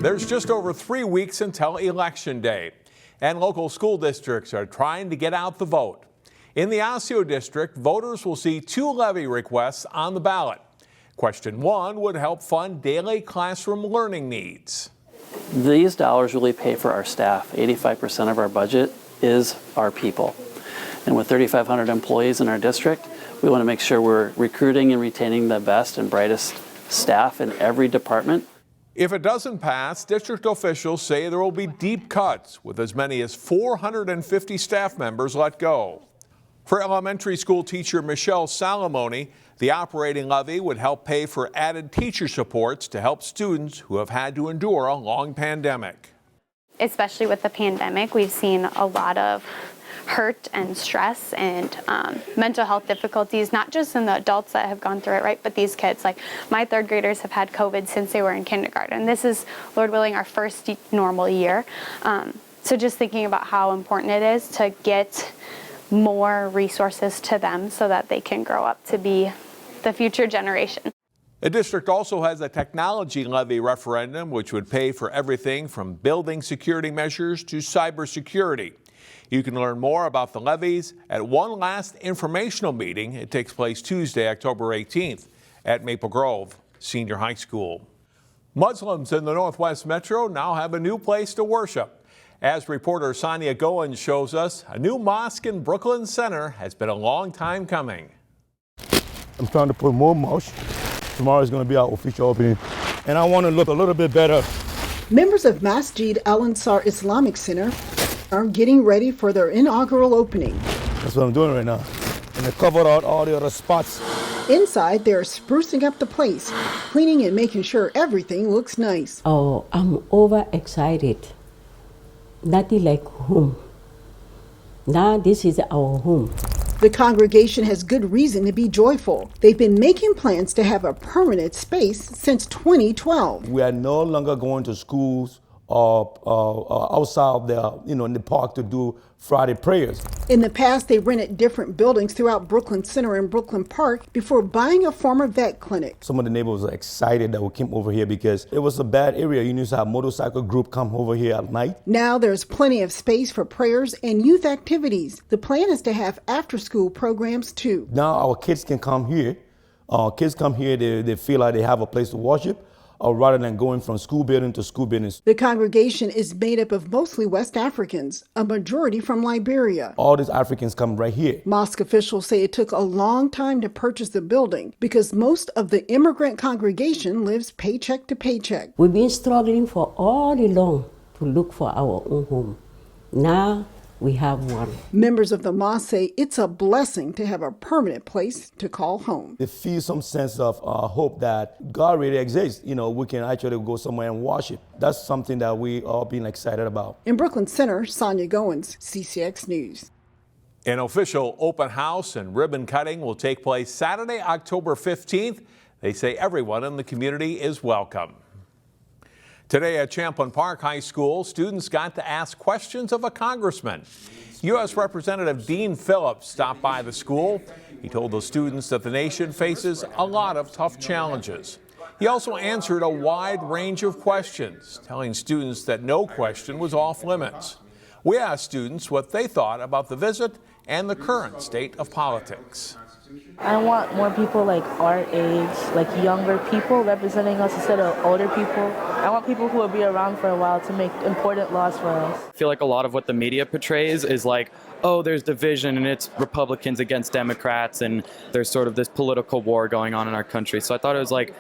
There's just over 3 weeks until Election Day, and local school districts are trying to get out the vote. In the Osseo district, voters will see 2 levy requests on the ballot. Question 1 would help fund daily classroom learning needs. These dollars really pay for our staff. 85% of our budget is our people. And with 3,500 employees in our district, we want to make sure we're recruiting and retaining the best and brightest staff in every department. If it doesn't pass, district officials say there will be deep cuts, with as many as 450 staff members let go. For elementary school teacher Michelle Salamone, the operating levy would help pay for added teacher supports to help students who have had to endure a long pandemic. Especially with the pandemic, we've seen a lot of hurt and stress and mental health difficulties, not just in the adults that have gone through it, right, but these kids. Like my 3rd graders have had COVID since they were in kindergarten. This is, Lord willing, our first normal year. So just thinking about how important it is to get more resources to them so that they can grow up to be the future generation. The district also has a technology levy referendum, which would pay for everything from building security measures to cybersecurity. You can learn more about the levies at one last informational meeting. It takes place Tuesday, October 18th at Maple Grove Senior High School. Muslims in the Northwest Metro now have a new place to worship. As reporter Sonia Goins shows us, a new mosque in Brooklyn Center has been a long time coming. I'm trying to put more mosque. Tomorrow is going to be our official opening, and I want to look a little bit better. Members of Masjid Al-Ansar Islamic Center are getting ready for their inaugural opening. That's what I'm doing right now. And I covered out all the other spots. Inside, they're sprucing up the place, cleaning and making sure everything looks nice. Oh, I'm overexcited. Nothing like home. Now this is our home. The congregation has good reason to be joyful. They've been making plans to have a permanent space since 2012. We are no longer going to schools or outside of the, in the park to do Friday prayers. In the past, they rented different buildings throughout Brooklyn Center and Brooklyn Park before buying a former vet clinic. Some of the neighbors were excited that we came over here because it was a bad area. You used to have a motorcycle group come over here at night. Now there's plenty of space for prayers and youth activities. The plan is to have after-school programs too. Now our kids can come here. Kids come here, they feel like they have a place to worship, rather than going from school building to school building. The congregation is made up of mostly West Africans, a majority from Liberia. All these Africans come right here. Mosque officials say it took a long time to purchase the building because most of the immigrant congregation lives paycheck to paycheck. We've been struggling for all along to look for our own home. Now we have one. Members of the mosque say it's a blessing to have a permanent place to call home. They feel some sense of hope that God really exists. We can actually go somewhere and worship. That's something that we all been excited about. In Brooklyn Center, Sonia Goins, CCX News. An official open house and ribbon cutting will take place Saturday, October 15th. They say everyone in the community is welcome. Today at Champlin Park High School, students got to ask questions of a congressman. U.S. Representative Dean Phillips stopped by the school. He told the students that the nation faces a lot of tough challenges. He also answered a wide range of questions, telling students that no question was off limits. We asked students what they thought about the visit and the current state of politics. I want more people like our age, like younger people representing us instead of older people. I want people who will be around for a while to make important laws for us. I feel like a lot of what the media portrays is like, oh, there's division and it's Republicans against Democrats and there's sort of this political war going on in our country. So I thought it was like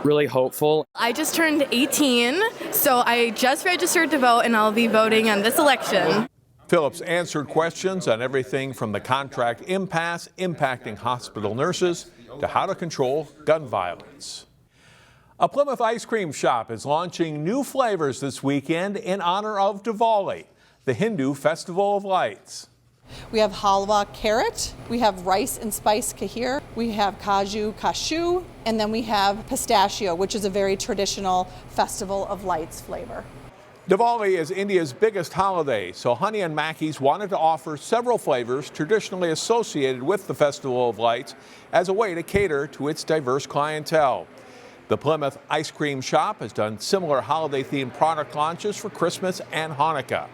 really hopeful. I just turned 18, so I just registered to vote and I'll be voting on this election. Phillips answered questions on everything from the contract impasse impacting hospital nurses to how to control gun violence. A Plymouth ice cream shop is launching new flavors this weekend in honor of Diwali, the Hindu festival of lights. We have halwa carrot, we have rice and spice kheer, we have cashew, and then we have pistachio, which is a very traditional festival of lights flavor. Diwali is India's biggest holiday, so Honey and Mackie's wanted to offer several flavors traditionally associated with the Festival of Lights as a way to cater to its diverse clientele. The Plymouth Ice Cream Shop has done similar holiday-themed product launches for Christmas and Hanukkah.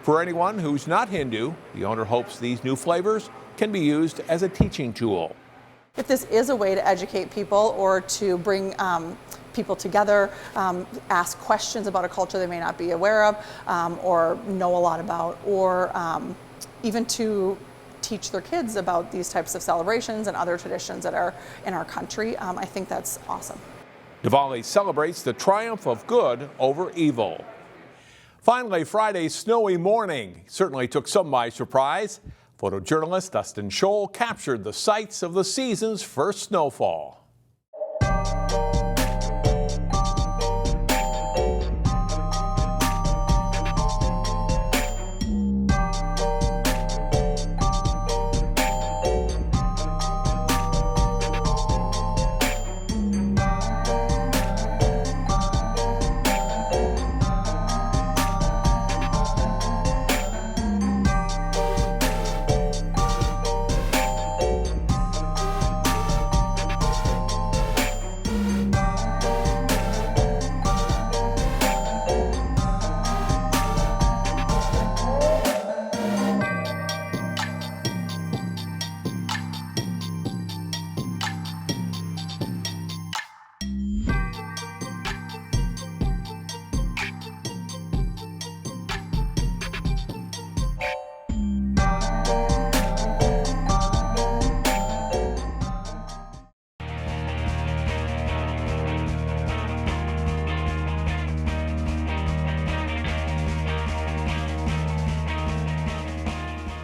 For anyone who's not Hindu, the owner hopes these new flavors can be used as a teaching tool. If this is a way to educate people or to bring people together, ask questions about a culture they may not be aware of or know a lot about, or even to teach their kids about these types of celebrations and other traditions that are in our country, I think that's awesome. Diwali celebrates the triumph of good over evil. Finally, Friday's snowy morning certainly took some by surprise. Photojournalist Dustin Scholl captured the sights of the season's first snowfall.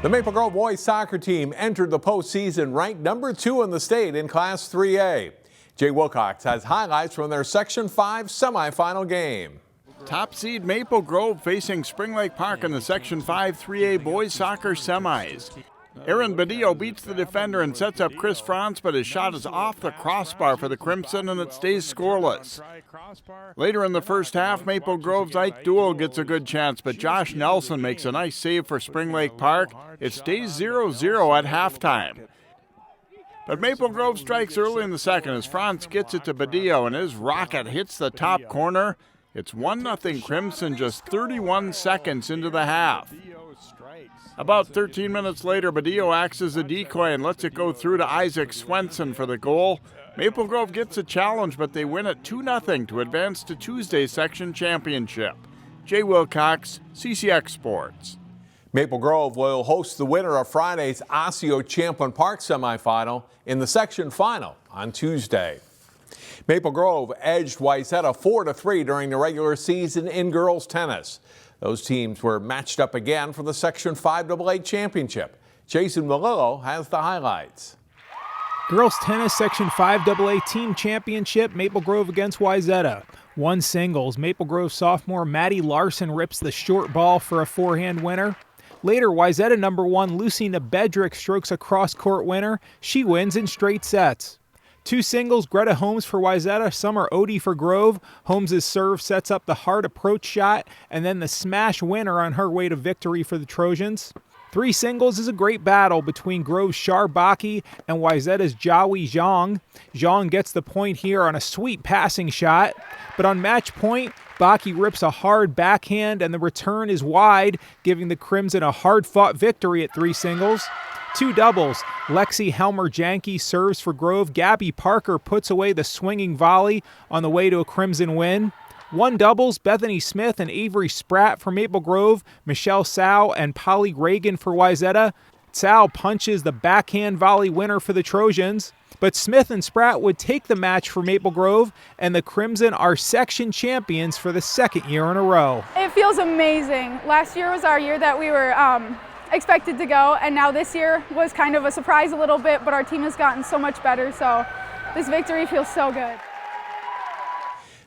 The Maple Grove boys soccer team entered the postseason ranked number 2 in the state in Class 3A. Jay Wilcox has highlights from their Section 5 semifinal game. Top seed Maple Grove facing Spring Lake Park in the Section 5 3A boys soccer semis. Aaron Badillo beats the defender and sets up Chris Franz, but his shot is off the crossbar for the Crimson and it stays scoreless. Later in the first half, Maple Grove's Ike Duell gets a good chance, but Josh Nelson makes a nice save for Spring Lake Park. It stays 0-0 at halftime. But Maple Grove strikes early in the second as Franz gets it to Badillo and his rocket hits the top corner. It's 1-0 Crimson just 31 seconds into the half. About 13 minutes later, Badillo acts as a decoy and lets it go through to Isaac Swenson for the goal. Maple Grove gets a challenge, but they win it 2-0 to advance to Tuesday's section championship. Jay Wilcox, CCX Sports. Maple Grove will host the winner of Friday's Osseo Champlin Park semifinal in the section final on Tuesday. Maple Grove edged Wayzata 4-3 during the regular season in girls tennis. Those teams were matched up again for the Section 5 AA championship. Jason Malillo has the highlights. Girls tennis Section 5 AA team championship, Maple Grove against Wayzata. One singles, Maple Grove sophomore Maddie Larson rips the short ball for a forehand winner. Later, Wayzata number 1 Lucina Bedrick strokes a cross-court winner. She wins in straight sets. Two singles, Greta Holmes for Wayzata, Summer Odie for Grove. Holmes' serve sets up the hard approach shot, and then the smash winner on her way to victory for the Trojans. Three singles is a great battle between Grove's Shar Baki and Wayzata's Jiahui Zhang. Zhang gets the point here on a sweet passing shot, but on match point, Baki rips a hard backhand and the return is wide, giving the Crimson a hard-fought victory at three singles. Two doubles, Lexi Helmer-Janke serves for Grove. Gabby Parker puts away the swinging volley on the way to a Crimson win. One doubles, Bethany Smith and Avery Spratt for Maple Grove. Michelle Tsao and Polly Reagan for Wayzata. Tsao punches the backhand volley winner for the Trojans. But Smith and Spratt would take the match for Maple Grove, and the Crimson are section champions for the second year in a row. It feels amazing. Last year was our year that we were expected to go, and now this year was kind of a surprise a little bit, but our team has gotten so much better, so this victory feels so good.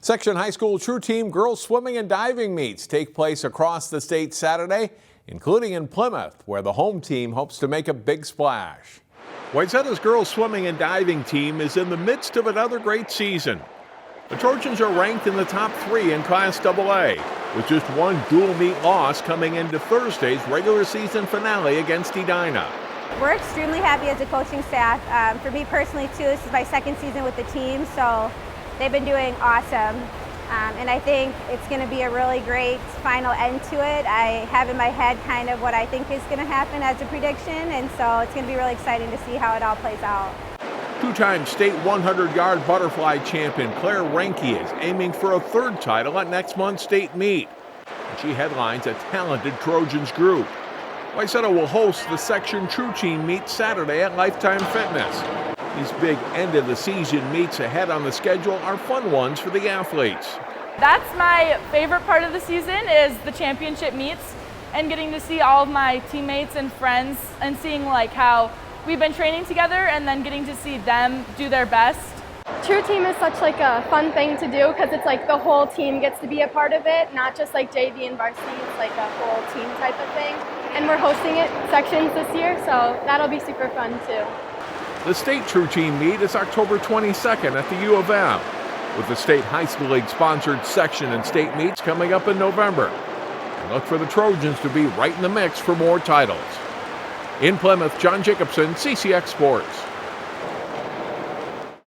Section High School True Team girls swimming and diving meets take place across the state Saturday, including in Plymouth, where the home team hopes to make a big splash. Wayzata's girls swimming and diving team is in the midst of another great season. The Trojans are ranked in the top 3 in Class AA, with just one dual meet loss coming into Thursday's regular season finale against Edina. We're extremely happy as a coaching staff. For me personally too, this is my second season with the team, so they've been doing awesome. And I think it's going to be a really great final end to it. I have in my head kind of what I think is going to happen as a prediction, and so it's going to be really exciting to see how it all plays out. Two-time state 100-yard butterfly champion Claire Renke is aiming for a third title at next month's state meet. She headlines a talented Trojans group. Wayzata will host the section True Team meet Saturday at Lifetime Fitness. These big end-of-the-season meets ahead on the schedule are fun ones for the athletes. That's my favorite part of the season, is the championship meets and getting to see all of my teammates and friends and seeing like how we've been training together and then getting to see them do their best. True Team is such like a fun thing to do because it's like the whole team gets to be a part of it, not just like JV and varsity. It's like a whole team type of thing. And we're hosting it sections this year, so that'll be super fun too. The state True Team meet is October 22nd at the U of M, with the State High School League sponsored section and state meets coming up in November. And look for the Trojans to be right in the mix for more titles. In Plymouth, John Jacobson, CCX Sports.